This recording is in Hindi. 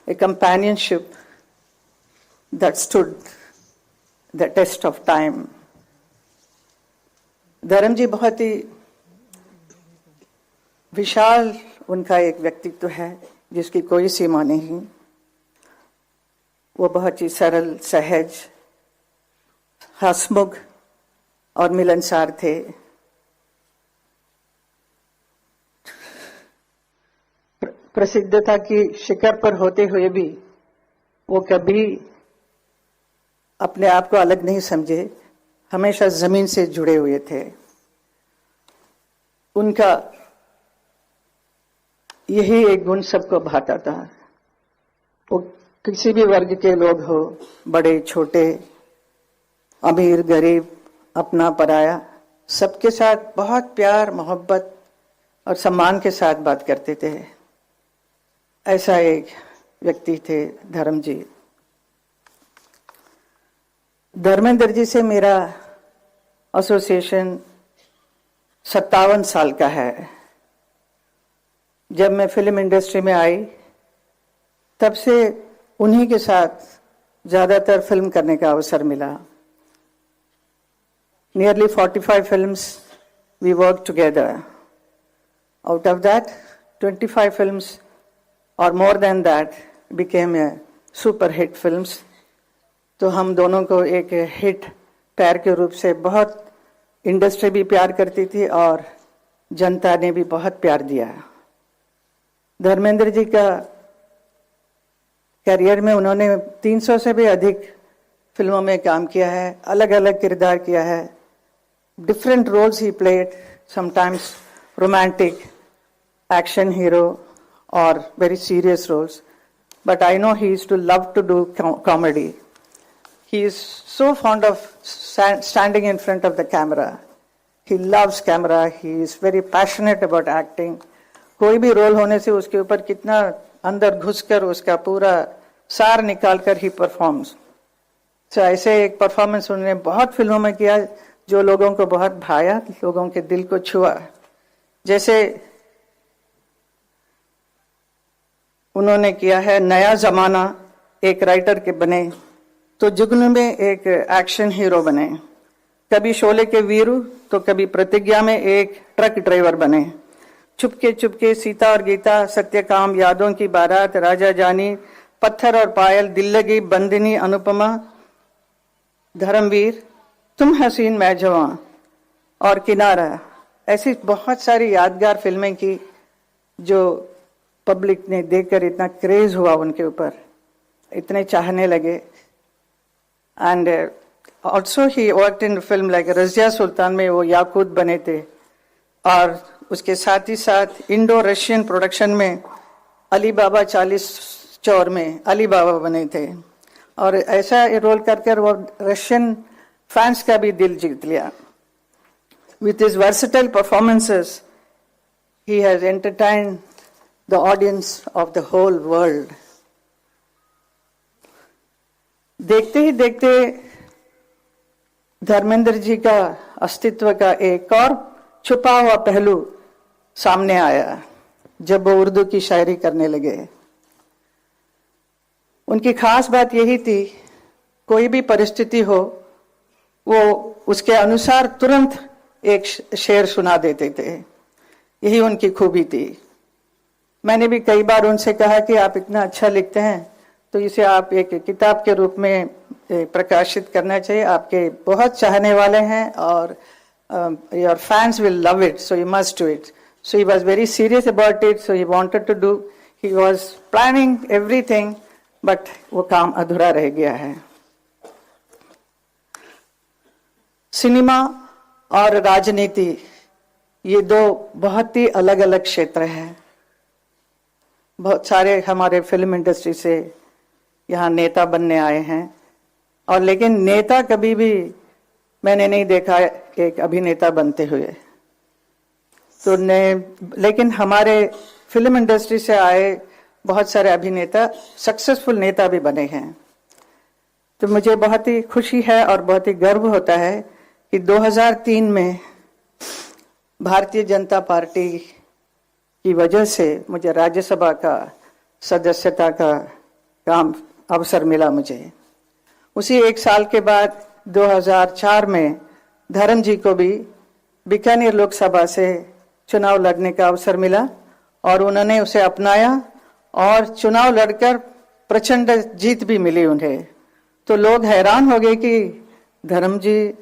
a companionship that stood the test of time. धर्म जी बहुत ही विशाल उनका एक व्यक्तित्व है जिसकी कोई सीमा नहीं। वो बहुत ही सरल, सहज, हंसमुख और मिलनसार थे। प्रसिद्धता की शिखर पर होते हुए भी वो कभी अपने आप को अलग नहीं समझे, हमेशा जमीन से जुड़े हुए थे। उनका यही एक गुण सबको भाता था। वो किसी भी वर्ग के लोग हो, बड़े छोटे, अमीर गरीब, अपना पराया, सबके साथ बहुत प्यार मोहब्बत और सम्मान के साथ बात करते थे। ऐसा एक व्यक्ति थे धर्म जी। धर्मेंद्र जी से मेरा एसोसिएशन 57 साल का है। जब मैं फिल्म इंडस्ट्री में आई तब से उन्हीं के साथ ज्यादातर फिल्म करने का अवसर मिला। Nearly 45 films we worked together. Out of that, 25 films or more than that became a super hit films. तो हम दोनों को एक हिट पैर के रूप से बहुत इंडस्ट्री भी प्यार करती थी और जनता ने भी बहुत प्यार दिया। धर्मेंद्र जी का करियर में उन्होंने 300 से भी अधिक फिल्मों में काम किया है, अलग अलग किरदार किया है। Different roles he played, sometimes romantic, action hero or very serious roles. But I know he used to love to do comedy. He is so fond of standing in front of the camera. He loves camera. He is very passionate about acting. कोई भी रोल होने से उसके ऊपर कितना अंदर घुसकर उसका पूरा सार निकालकर ही परफॉर्म्स। तो ऐसे एक परफॉर्मेंस उन्होंने बहुत फिल्मों में किया जो लोगों को बहुत भाया, लोगों के दिल को छुआ। जैसे उन्होंने किया है नया जमाना, एक राइटर के बने, तो जुगनू में एक एक्शन हीरो बने, कभी शोले के वीरू तो कभी प्रतिज्ञा में एक ट्रक ड्राइवर बने, चुपके चुपके सीता और गीता, सत्यकाम, यादों की बारात, राजा जानी, पत्थर और पायल, दिल लगी, बंदिनी, अनुपमा, धर्मवीर, तुम हसीन मैं जवां और किनारा। ऐसी बहुत सारी यादगार फिल्में की जो पब्लिक ने देखकर इतना क्रेज हुआ उनके ऊपर, इतने चाहने लगे। And also he worked in film like Razia Sultan में वो याकूत बने थे, और उसके साथ ही साथ इंडो रशियन प्रोडक्शन में अली बाबा 40 चौर में अली बाबा बने थे, और ऐसा रोल कर वो रशियन फैंस का भी दिल जीत लिया। With his versatile performances, he has entertained the audience of the whole world. देखते ही देखते धर्मेंद्र जी का अस्तित्व का एक और छुपा हुआ पहलू सामने आया जब वो उर्दू की शायरी करने लगे। उनकी खास बात यही थी, कोई भी परिस्थिति हो वो उसके अनुसार तुरंत एक शेर सुना देते थे। यही उनकी खूबी थी। मैंने भी कई बार उनसे कहा कि आप इतना अच्छा लिखते हैं तो इसे आप एक किताब के रूप में प्रकाशित करना चाहिए। आपके बहुत चाहने वाले हैं और your fans will love it, so you must do it. So he was very serious about it, so he wanted to do, he was planning everything, but वो काम अधूरा रह गया है। सिनेमा और राजनीति ये दो बहुत ही अलग अलग क्षेत्र हैं। बहुत सारे हमारे फिल्म इंडस्ट्री से यहाँ नेता बनने आए हैं, और लेकिन नेता कभी भी मैंने नहीं देखा एक अभिनेता बनते हुए। तो लेकिन हमारे फिल्म इंडस्ट्री से आए बहुत सारे अभिनेता सक्सेसफुल नेता भी बने हैं। तो मुझे बहुत ही खुशी है और बहुत ही गर्व होता है कि 2003 में भारतीय जनता पार्टी की वजह से मुझे राज्यसभा का सदस्यता का काम अवसर मिला मुझे। उसी एक साल के बाद 2004 में धर्म जी को भी बीकानेर लोकसभा से चुनाव लड़ने का अवसर मिला और उन्होंने उसे अपनाया और चुनाव लड़कर प्रचंड जीत भी मिली उन्हें। तो लोग हैरान हो गए कि धर्म जी